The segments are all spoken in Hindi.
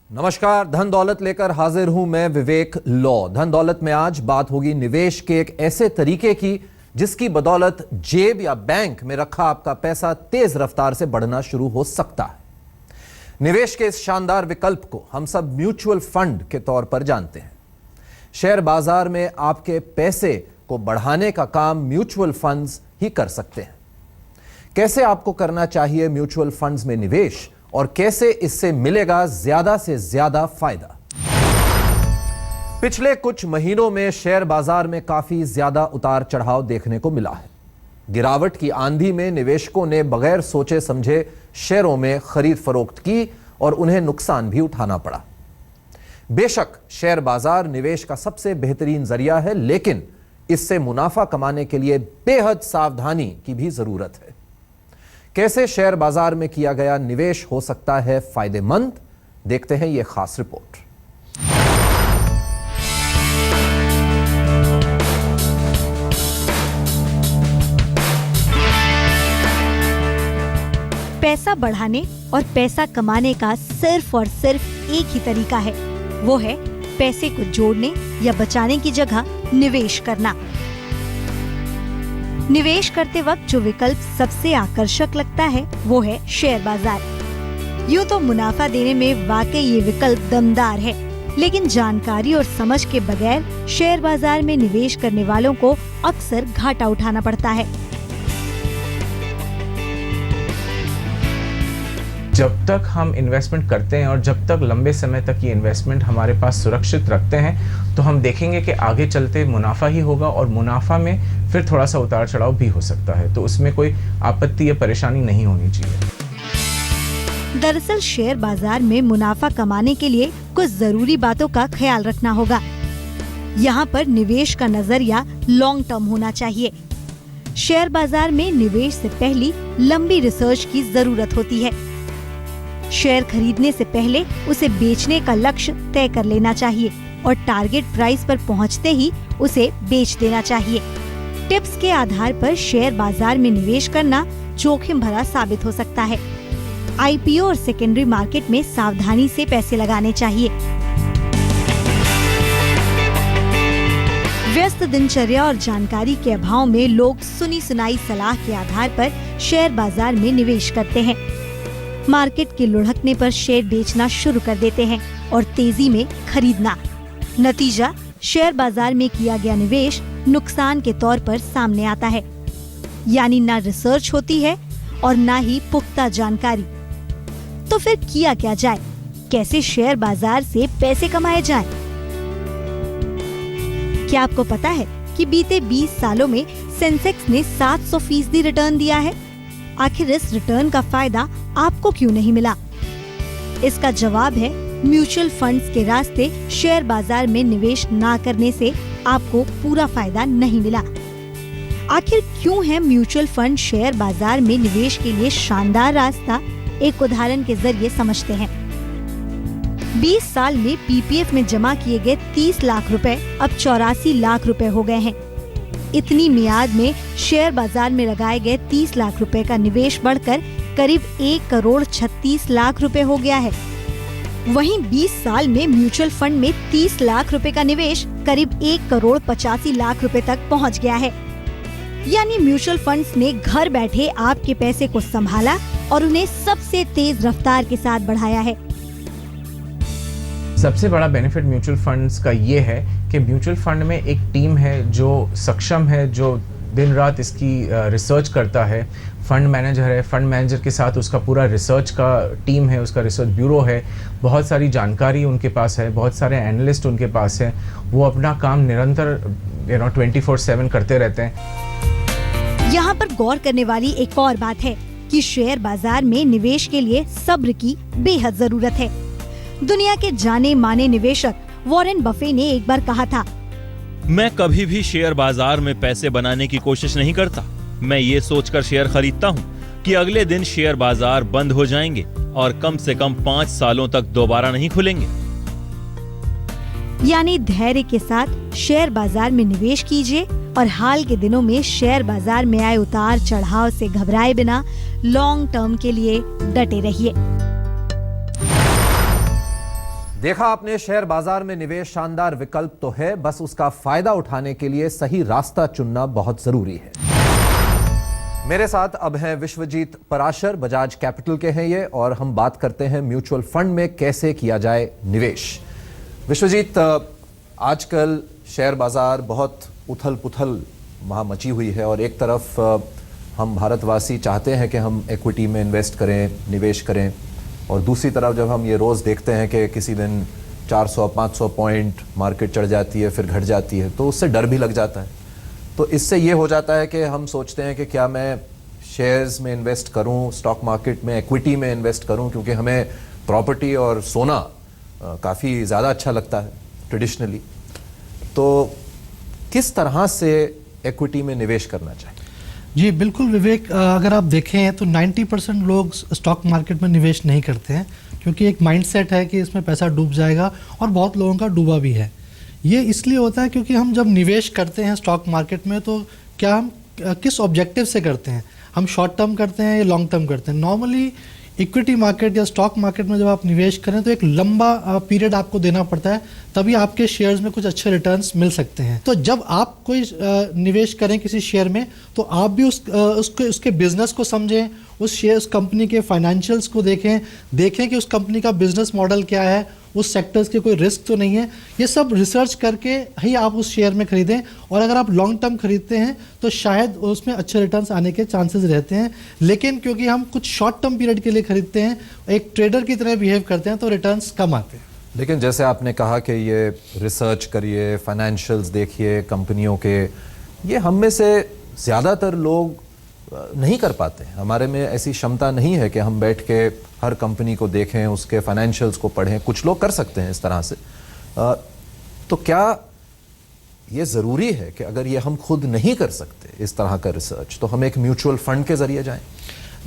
नमस्कार, धन दौलत लेकर हाजिर हूं मैं विवेक लॉ। धन दौलत में आज बात होगी निवेश के एक ऐसे तरीके की जिसकी बदौलत जेब या बैंक में रखा आपका पैसा तेज रफ्तार से बढ़ना शुरू हो सकता है। निवेश के इस शानदार विकल्प को हम सब म्यूचुअल फंड के तौर पर जानते हैं। शेयर बाजार में आपके पैसे को बढ़ाने का काम म्यूचुअल फंड्स ही कर सकते हैं। कैसे आपको करना चाहिए म्यूचुअल फंड्स में निवेश और कैसे इससे मिलेगा ज्यादा से ज्यादा फायदा। पिछले कुछ महीनों में शेयर बाजार में काफी ज्यादा उतार चढ़ाव देखने को मिला है। गिरावट की आंधी में निवेशकों ने बगैर सोचे समझे शेयरों में खरीद फरोख्त की और उन्हें नुकसान भी उठाना पड़ा। बेशक शेयर बाजार निवेश का सबसे बेहतरीन जरिया है, लेकिन इससे मुनाफा कमाने के लिए बेहद सावधानी की भी जरूरत है। कैसे शेयर बाजार में किया गया निवेश हो सकता है फायदेमंद, देखते हैं यह खास रिपोर्ट। पैसा बढ़ाने और पैसा कमाने का सिर्फ और सिर्फ एक ही तरीका है, वो है पैसे को जोड़ने या बचाने की जगह निवेश करना। निवेश करते वक्त जो विकल्प सबसे आकर्षक लगता है वो है शेयर बाजार। यूँ तो मुनाफा देने में वाकई ये विकल्प दमदार है, लेकिन जानकारी और समझ के बगैर शेयर बाजार में निवेश करने वालों को अक्सर घाटा उठाना पड़ता है। जब तक हम इन्वेस्टमेंट करते हैं और जब तक लंबे समय तक ये इन्वेस्टमेंट हमारे पास सुरक्षित रखते हैं तो हम देखेंगे कि आगे चलते मुनाफा ही होगा और मुनाफा में फिर थोड़ा सा उतार चढ़ाव भी हो सकता है, तो उसमें कोई आपत्ति या परेशानी नहीं होनी चाहिए। दरअसल शेयर बाजार में मुनाफा कमाने के लिए कुछ जरूरी बातों का ख्याल रखना होगा। यहाँ पर निवेश का नजरिया लॉन्ग टर्म होना चाहिए। शेयर बाजार में निवेश से पहले लंबी रिसर्च की जरूरत होती है। शेयर खरीदने से पहले उसे बेचने का लक्ष्य तय कर लेना चाहिए और टारगेट प्राइस पर पहुंचते ही उसे बेच देना चाहिए। टिप्स के आधार पर शेयर बाजार में निवेश करना जोखिम भरा साबित हो सकता है। आईपीओ और सेकेंडरी मार्केट में सावधानी से पैसे लगाने चाहिए। व्यस्त दिनचर्या और जानकारी के अभाव में लोग सुनी सुनाई सलाह के आधार पर शेयर बाजार में निवेश करते हैं। मार्केट के लुढ़कने पर शेयर बेचना शुरू कर देते हैं और तेजी में खरीदना। नतीजा, शेयर बाजार में किया गया निवेश नुकसान के तौर पर सामने आता है। यानी ना रिसर्च होती है और ना ही पुख्ता जानकारी। तो फिर किया क्या जाए? कैसे शेयर बाजार से पैसे कमाए जाएं? क्या आपको पता है कि बीते 20 सालों में सेंसेक्स ने 700% रिटर्न दिया है? आखिर इस रिटर्न का फायदा आपको क्यों नहीं मिला? इसका जवाब है म्यूचुअल फंड्स के रास्ते शेयर बाजार में निवेश ना करने से आपको पूरा फायदा नहीं मिला। आखिर क्यों है म्यूचुअल फंड शेयर बाजार में निवेश के लिए शानदार रास्ता? एक उदाहरण के जरिए समझते हैं। 20 साल में पीपीएफ में जमा किए गए 30 लाख रुपए अब 84 लाख रुपए हो गए हैं। इतनी मियाद में शेयर बाजार में लगाए गए 30 लाख रुपए का निवेश बढ़कर करीब 1 करोड़ 36 लाख रुपए हो गया है। वहीं 20 साल में म्यूचुअल फंड में 30 लाख रुपए का निवेश करीब 1 करोड़ 85 लाख रुपए तक पहुंच गया है। यानी म्यूचुअल फंड्स ने घर बैठे आपके पैसे को संभाला और उन्हें सबसे तेज रफ्तार के साथ बढ़ाया है। सबसे बड़ा बेनिफिट म्यूचुअल फंड्स का ये है कि म्यूचुअल फंड में एक टीम है जो सक्षम है, जो दिन रात इसकी रिसर्च करता है। फंड मैनेजर है, फंड मैनेजर के साथ उसका पूरा रिसर्च का टीम है, उसका रिसर्च ब्यूरो है, बहुत सारी जानकारी उनके पास है, बहुत सारे एनालिस्ट उनके पास है। वो अपना काम निरंतर 24/7 करते रहते हैं। यहाँ पर गौर करने वाली एक और बात है कि शेयर बाजार में निवेश के लिए सब्र की बेहद जरूरत है। दुनिया के जाने माने निवेशक वॉरेन बफे ने एक बार कहा था, मैं कभी भी शेयर बाजार में पैसे बनाने की कोशिश नहीं करता। मैं ये सोचकर शेयर खरीदता हूँ कि अगले दिन शेयर बाजार बंद हो जाएंगे और कम से कम 5 सालों तक दोबारा नहीं खुलेंगे। यानी धैर्य के साथ शेयर बाजार में निवेश कीजिए और हाल के दिनों में शेयर बाजार में आए उतार चढ़ाव से घबराए बिना लॉन्ग टर्म के लिए डटे रहिए। देखा आपने, शेयर बाजार में निवेश शानदार विकल्प तो है, बस उसका फायदा उठाने के लिए सही रास्ता चुनना बहुत जरूरी है। मेरे साथ अब हैं विश्वजीत पराशर, बजाज कैपिटल के हैं ये, और हम बात करते हैं म्यूचुअल फंड में कैसे किया जाए निवेश। विश्वजीत, आजकल शेयर बाजार बहुत उथल पुथल वहाँ मची हुई है, और एक तरफ हम भारतवासी चाहते हैं कि हम इक्विटी में इन्वेस्ट करें, निवेश करें, और दूसरी तरफ जब हम ये रोज़ देखते हैं कि किसी दिन 400-500 पॉइंट मार्केट चढ़ जाती है, फिर घट जाती है, तो उससे डर भी लग जाता है। तो इससे ये हो जाता है कि हम सोचते हैं कि क्या मैं शेयर्स में इन्वेस्ट करूं, स्टॉक मार्केट में, इक्विटी में इन्वेस्ट करूं, क्योंकि हमें प्रॉपर्टी और सोना काफ़ी ज़्यादा अच्छा लगता है ट्रेडिशनली। तो किस तरह से इक्विटी में निवेश करना चाहिए? जी बिल्कुल विवेक, अगर आप देखें तो 90% लोग स्टॉक मार्केट में निवेश नहीं करते हैं, क्योंकि एक माइंडसेट है कि इसमें पैसा डूब जाएगा, और बहुत लोगों का डूबा भी है। ये इसलिए होता है क्योंकि हम जब निवेश करते हैं स्टॉक मार्केट में, तो क्या हम किस ऑब्जेक्टिव से करते हैं, हम शॉर्ट टर्म करते हैं या लॉन्ग टर्म करते हैं। नॉर्मली इक्विटी मार्केट या स्टॉक मार्केट में जब आप निवेश करें तो एक लंबा पीरियड आपको देना पड़ता है, तभी आपके शेयर्स में कुछ अच्छे रिटर्न्स मिल सकते हैं। तो जब आप कोई निवेश करें किसी शेयर में, तो आप भी उसके बिजनेस को समझें, उस शेयर, उस कंपनी के फाइनेंशियल्स को देखें कि उस कंपनी का बिजनेस मॉडल क्या है, उस सेक्टर्स के कोई रिस्क तो नहीं है। ये सब रिसर्च करके ही आप उस शेयर में खरीदें, और अगर आप लॉन्ग टर्म खरीदते हैं तो शायद उसमें अच्छे रिटर्न्स आने के चांसेस रहते हैं। लेकिन क्योंकि हम कुछ शॉर्ट टर्म पीरियड के लिए खरीदते हैं, एक ट्रेडर की तरह बिहेव करते हैं, तो रिटर्न्स कम आते हैं। लेकिन जैसे आपने कहा कि ये रिसर्च करिए, फाइनेंशियल्स देखिए कंपनियों के, ये हम में से ज़्यादातर लोग नहीं कर पाते हैं। हमारे में ऐसी क्षमता नहीं है कि हम बैठ के हर कंपनी को देखें, उसके फाइनेंशियल्स को पढ़ें। कुछ लोग कर सकते हैं इस तरह से। तो क्या ये ज़रूरी है कि अगर ये हम खुद नहीं कर सकते इस तरह का रिसर्च, तो हम एक म्यूचुअल फंड के ज़रिए जाएं?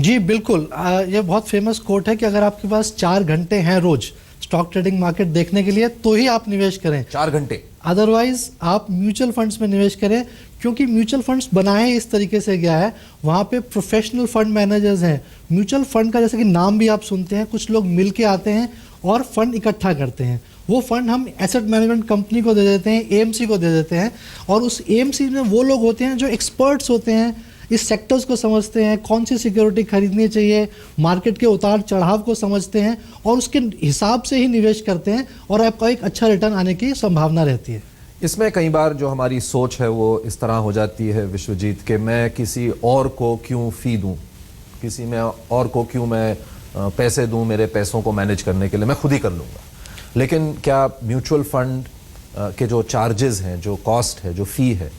जी बिल्कुल, ये बहुत फेमस कोट है कि अगर आपके पास 4 घंटे हैं रोज स्टॉक ट्रेडिंग मार्केट देखने के लिए, तो ही आप निवेश करें। 4 घंटे? अदरवाइज आप म्यूचुअल फंड्स में निवेश करें, क्योंकि म्यूचुअल फंड्स बनाए इस तरीके से गया है, वहाँ पे प्रोफेशनल फंड मैनेजर्स हैं। म्यूचुअल फंड का जैसे कि नाम भी आप सुनते हैं, कुछ लोग मिल के आते हैं और फंड इकट्ठा करते हैं। वो फंड हम एसेट मैनेजमेंट कंपनी को दे देते हैं, एएमसी को दे देते हैं, और उस एएमसी में वो लोग होते हैं जो एक्सपर्ट्स होते हैं, इस सेक्टर्स को समझते हैं, कौन सी सिक्योरिटी खरीदनी चाहिए, मार्केट के उतार चढ़ाव को समझते हैं, और उसके हिसाब से ही निवेश करते हैं, और आपका एक अच्छा रिटर्न आने की संभावना रहती है। इसमें कई बार जो हमारी सोच है वो इस तरह हो जाती है विश्वजीत, कि मैं किसी और को क्यों फ़ी दूँ, किसी में और को क्यों मैं पैसे दूँ मेरे पैसों को मैनेज करने के लिए, मैं खुद ही कर लूँगा। लेकिन क्या म्यूचुअल फंड के जो चार्जेस हैं, जो कॉस्ट है, जो फ़ी है,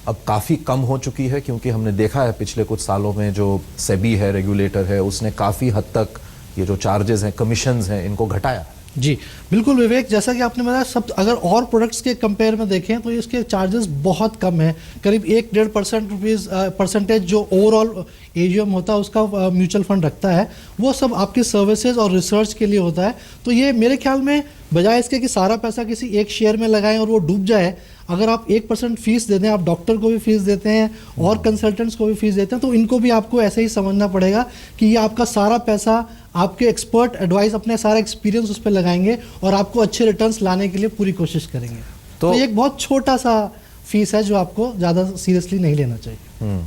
अब काफ़ी कम हो चुकी है? क्योंकि हमने देखा है पिछले कुछ सालों में जो सेबी है, रेगुलेटर है, उसने काफ़ी हद तक ये जो चार्जेस हैं, कमीशंस हैं, इनको घटाया है। जी बिल्कुल विवेक, जैसा कि आपने बताया, सब अगर और प्रोडक्ट्स के कंपेयर में देखें तो इसके चार्जेस बहुत कम है। करीब 1-1.5% परसेंटेज जो ओवरऑल एजीएम होता है उसका म्यूचुअल फंड रखता है, वो सब आपकी सर्विसेज और रिसर्च के लिए होता है। तो ये मेरे ख्याल में बजाय इसके कि सारा पैसा किसी एक शेयर में लगाएं और वो डूब जाए, अगर आप 1% फीस दे दें, आप डॉक्टर को भी फीस देते हैं और कंसल्टेंट्स को भी फीस देते हैं, तो इनको भी आपको ऐसे ही समझना पड़ेगा कि ये आपका सारा पैसा आपके एक्सपर्ट एडवाइस, अपने सारा एक्सपीरियंस उस पर लगाएंगे और आपको अच्छे रिटर्न्स लाने के लिए पूरी कोशिश करेंगे। तो ये एक बहुत छोटा सा फीस है जो आपको ज़्यादा सीरियसली नहीं लेना चाहिए।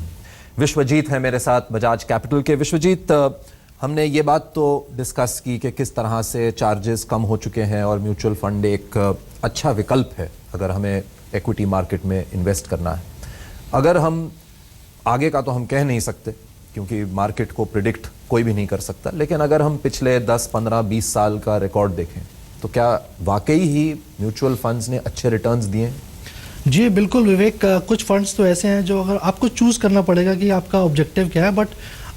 विश्वजीत है मेरे साथ बजाज कैपिटल के। विश्वजीत, हमने ये बात तो डिस्कस की कि किस तरह से चार्जेस कम हो चुके हैं और म्यूचुअल फंड एक अच्छा विकल्प है अगर हमें इक्विटी मार्केट में इन्वेस्ट करना है। अगर हम आगे का तो हम कह नहीं सकते क्योंकि मार्केट को प्रिडिक्ट कोई भी नहीं कर सकता, लेकिन अगर हम पिछले 10, 15, 20 साल का रिकॉर्ड देखें तो क्या वाकई ही म्यूचुअल फंड्स ने अच्छे रिटर्न्स दिए हैं? जी बिल्कुल विवेक, कुछ फंड्स तो ऐसे हैं जो अगर आपको चूज़ करना पड़ेगा कि आपका ऑब्जेक्टिव क्या है, बट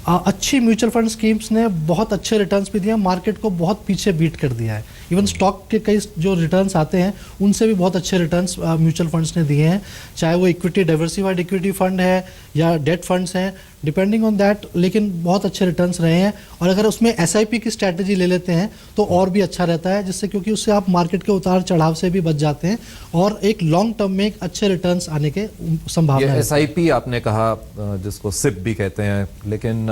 अच्छी म्यूचुअल फंड स्कीम्स ने बहुत अच्छे रिटर्न्स भी दिए हैं, मार्केट को बहुत पीछे बीट कर दिया है। इवन स्टॉक के कई जो रिटर्न्स आते हैं उनसे भी बहुत अच्छे रिटर्न्स म्यूचुअल फंड्स ने दिए हैं, चाहे वो इक्विटी, डाइवर्सिफाइड इक्विटी फंड है या डेट फंड्स हैं, डिपेंडिंग ऑन दैट, लेकिन बहुत अच्छे रिटर्न्स रहे हैं। और अगर उसमें एसआईपी की स्ट्रैटेजी ले लेते हैं तो और भी अच्छा रहता है, जिससे क्योंकि उससे आप मार्केट के उतार चढ़ाव से भी बच जाते हैं और एक लॉन्ग टर्म में एक अच्छे रिटर्न्स आने के संभावना है। एसआईपी आपने कहा जिसको सिप भी कहते हैं, लेकिन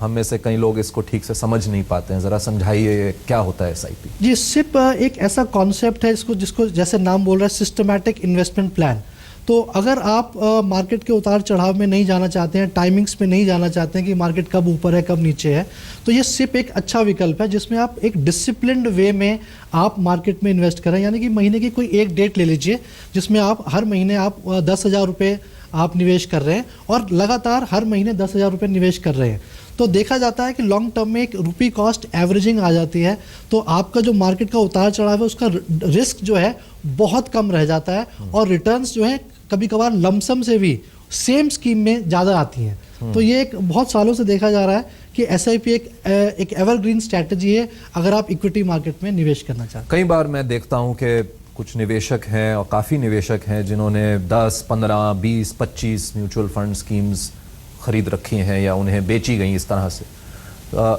हम में से कई लोग इसको ठीक से समझ नहीं पाते हैं, ज़रा समझाइए क्या होता है SIP। जी, सिप एक ऐसा कॉन्सेप्ट है जिसको जैसे नाम बोल रहा है सिस्टमैटिक इन्वेस्टमेंट प्लान। तो अगर आप मार्केट के उतार चढ़ाव में नहीं जाना चाहते हैं, टाइमिंग्स में नहीं जाना चाहते हैं कि मार्केट कब ऊपर है कब नीचे है, तो ये सिप एक अच्छा विकल्प है जिसमें आप एक डिसिप्लिन्ड वे में आप मार्केट में इन्वेस्ट करें। यानी कि महीने की कोई एक डेट ले लीजिए जिसमें आप हर महीने आप 10,000 रुपये आप निवेश कर रहे हैं और लगातार हर महीने 10,000 रुपये निवेश कर रहे हैं। तो देखा जाता है कि लॉन्ग टर्म में एक रुपी कॉस्ट एवरेजिंग आ जाती है, तो आपका जो मार्केट का उतार चढ़ाव है उसका रिस्क जो है बहुत कम रह जाता है और रिटर्न्स जो है कभी कभार लमसम से भी सेम स्कीम में ज़्यादा आती हैं। तो ये एक बहुत सालों से देखा जा रहा है कि SIP एक एवरग्रीन स्ट्रैटेजी है अगर आप इक्विटी मार्केट में निवेश करना चाहते हैं। कई बार मैं देखता हूं कि कुछ निवेशक हैं और काफ़ी निवेशक हैं जिन्होंने 10, 15, 20, 25 म्यूचुअल फंड स्कीम्स खरीद रखी हैं या उन्हें बेची गई इस तरह से।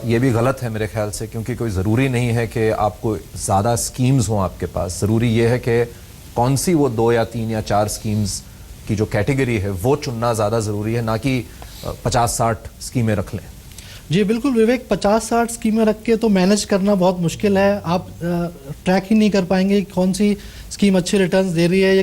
ये भी गलत है मेरे ख्याल से, क्योंकि कोई ज़रूरी नहीं है कि आपको ज़्यादा स्कीम्स हों आपके पास। ज़रूरी ये है कि कौन सी वो 2 या 3 या 4 स्कीम्स की जो कैटेगरी है वो चुनना ज़्यादा ज़रूरी है, ना कि 50-60 स्कीमें रख लें। जी बिल्कुल विवेक, 50-60 स्कीमें रख के तो मैनेज करना बहुत मुश्किल है। आप ट्रैक ही नहीं कर पाएंगे कि कौन सी स्कीम अच्छे रिटर्न्स दे रही है,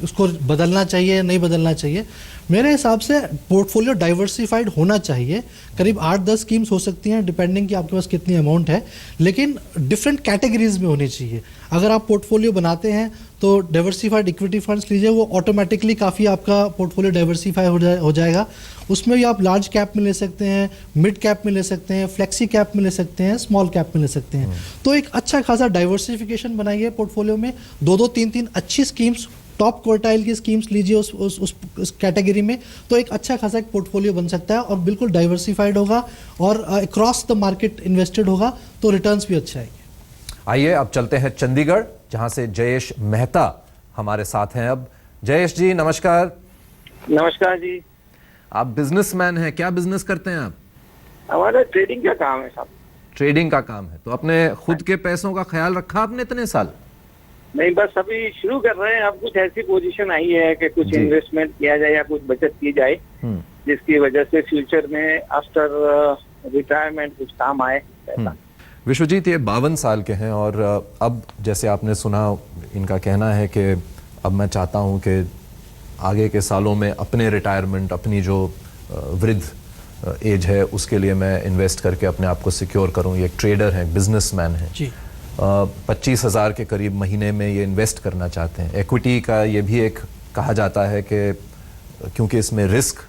उसको बदलना चाहिए नहीं बदलना चाहिए। मेरे हिसाब से पोर्टफोलियो डाइवर्सिफाइड होना चाहिए। करीब 8-10 स्कीम्स हो सकती हैं डिपेंडिंग कि आपके पास कितनी अमाउंट है, लेकिन डिफरेंट कैटेगरीज में होनी चाहिए। अगर आप पोर्टफोलियो बनाते हैं तो डाइवर्सिफाइड इक्विटी फंड्स लीजिए, वो ऑटोमेटिकली काफ़ी आपका पोर्टफोलियो डाइवर्सिफाई हो जाएगा। उसमें भी आप लार्ज कैप में ले सकते हैं, मिड कैप में ले सकते हैं, फ्लेक्सी कैप में ले सकते हैं, स्मॉल कैप में ले सकते हैं। तो एक अच्छा खासा डाइवर्सिफिकेशन बनाइए पोर्टफोलियो में। 2-2, 3-3 अच्छी स्कीम्स, टॉप क्वार्टाइल की स्कीम्स लीजिए उस कैटेगरी में, तो एक अच्छा खासा एक पोर्टफोलियो बन सकता है और बिल्कुल डाइवर्सिफाइड होगा और अक्रॉस द मार्केट इन्वेस्टेड होगा, तो रिटर्न्स भी अच्छा आएंगे। आइए अब चलते हैं चंडीगढ़, जहां से जयेश मेहता हमारे साथ हैं। अब जयेश जी नमस्कार। नमस्कार जी। आप बिजनेसमैन हैं, क्या बिजनेस करते हैं आप? हमारा ट्रेडिंग का काम है साहब। ट्रेडिंग का काम है, तो अपने खुद के पैसों का ख्याल रखा आपने इतने साल? नहीं, बस अभी शुरू कर रहे हैं। अब कुछ ऐसी पोजीशन आई है कि कुछ इन्वेस्टमेंट किया जाए या कुछ बचत की जाए जिसकी वजह से फ्यूचर में आफ्टर रिटायरमेंट कुछ काम आए। विश्वजीत ये 52 साल के हैं और अब जैसे आपने सुना, इनका कहना है कि अब मैं चाहता हूं कि आगे के सालों में अपने रिटायरमेंट, अपनी जो वृद्ध एज है उसके लिए मैं इन्वेस्ट करके अपने आप को सिक्योर करूं। ये एक ट्रेडर हैं, बिजनेसमैन हैं। 25,000 के करीब महीने में ये इन्वेस्ट करना चाहते हैं। इक्विटी का ये भी एक कहा जाता है कि क्योंकि इसमें रिस्क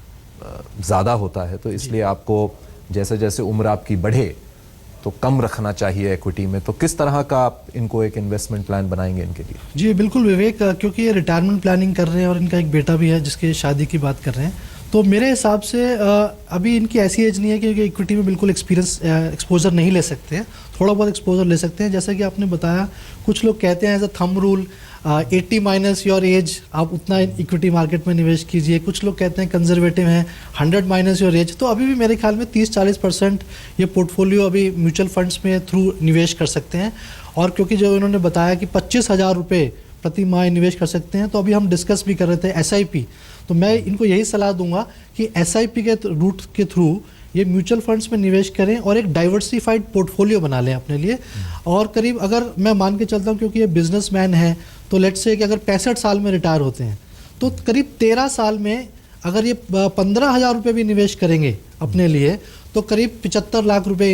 ज़्यादा होता है तो इसलिए आपको जैसे जैसे उम्र आपकी बढ़े तो कम रखना चाहिए इक्विटी में। तो किस तरह का आप इनको एक इन्वेस्टमेंट प्लान बनाएंगे इनके लिए? जी बिल्कुल विवेक, क्योंकि ये रिटायरमेंट प्लानिंग कर रहे हैं और इनका एक बेटा भी है जिसके शादी की बात कर रहे हैं, तो मेरे हिसाब से अभी इनकी ऐसी एज नहीं है कि इक्विटी में बिल्कुल एक्सपोजर नहीं ले सकते हैं। थोड़ा बहुत एक्सपोजर ले सकते हैं। जैसा कि आपने बताया, कुछ लोग कहते हैं as a thumb rule 80 minus your age आप उतना इक्विटी मार्केट में निवेश कीजिए। कुछ लोग कहते हैं कंजर्वेटिव हैं 100 माइनस योर एज। तो अभी भी मेरे ख्याल में 30-40% ये पोर्टफोलियो अभी म्यूचुअल फंड्स में थ्रू निवेश कर सकते हैं। और क्योंकि जो इन्होंने बताया कि 25,000 रुपये प्रति माह निवेश कर सकते हैं, तो अभी हम डिस्कस भी कर रहे थे SIP, तो मैं इनको यही सलाह दूंगा कि SIP के रूट के थ्रू ये म्यूचुअल फंड्स में निवेश करें और एक डाइवर्सिफाइड पोर्टफोलियो बना लें अपने लिए। और करीब अगर मैं मान के चलता हूँ, क्योंकि ये बिजनेसमैन है, तो लेट्स से कि अगर 65 साल में रिटायर होते हैं तो करीब 13 साल में अगर ये 15,000 रुपये भी निवेश करेंगे अपने लिए तो करीब 75 लाख रुपए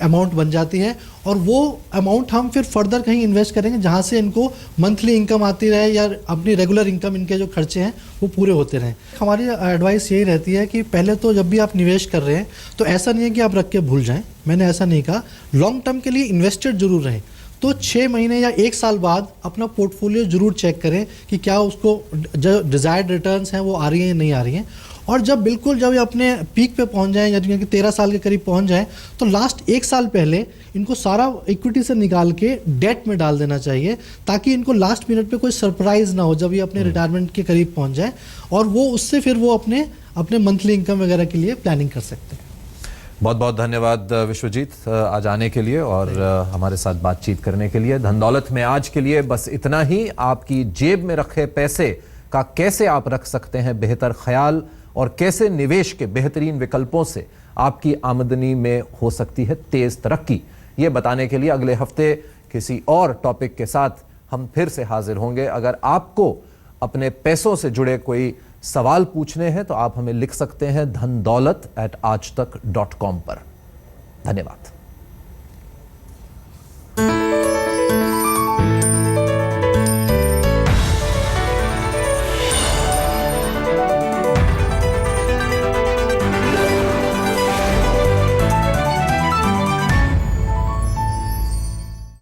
अमाउंट बन जाती है। और वो अमाउंट हम फिर फर्दर कहीं इन्वेस्ट करेंगे जहाँ से इनको मंथली इनकम आती रहे या अपनी रेगुलर इनकम, इनके जो खर्चे हैं वो पूरे होते रहें। हमारी एडवाइस यही रहती है कि पहले तो जब भी आप निवेश कर रहे हैं तो ऐसा नहीं है कि आप रख के भूल जाएं। मैंने ऐसा नहीं कहा, लॉन्ग टर्म के लिए इन्वेस्टेड जरूर रहें। तो 6 महीने या 1 साल बाद अपना पोर्टफोलियो जरूर चेक करें कि क्या उसको जो डिज़ायर्ड रिटर्न्स हैं वो आ रही हैं या नहीं आ रही हैं। और जब ये अपने पीक पे पहुंच जाएं, यानी कि 13 साल के करीब पहुंच जाएं, तो लास्ट 1 साल पहले इनको सारा इक्विटी से निकाल के डेट में डाल देना चाहिए, ताकि इनको लास्ट मिनट पे कोई सरप्राइज ना हो जब ये अपने रिटायरमेंट के करीब पहुंच जाए। और वो उससे फिर वो अपने मंथली इनकम वगैरह के लिए प्लानिंग कर सकते हैं। बहुत बहुत धन्यवाद विश्वजीत आज आने के लिए और हमारे साथ बातचीत करने के लिए। धन दौलत में आज के लिए बस इतना ही। आपकी जेब में रखे पैसे का कैसे आप रख सकते हैं बेहतर ख्याल और कैसे निवेश के बेहतरीन विकल्पों से आपकी आमदनी में हो सकती है तेज तरक्की। ये बताने के लिए अगले हफ्ते किसी और टॉपिक के साथ हम फिर से हाजिर होंगे। अगर आपको अपने पैसों से जुड़े कोई सवाल पूछने हैं तो आप हमें लिख सकते हैं dhandaulat@aajtak.com पर। धन्यवाद।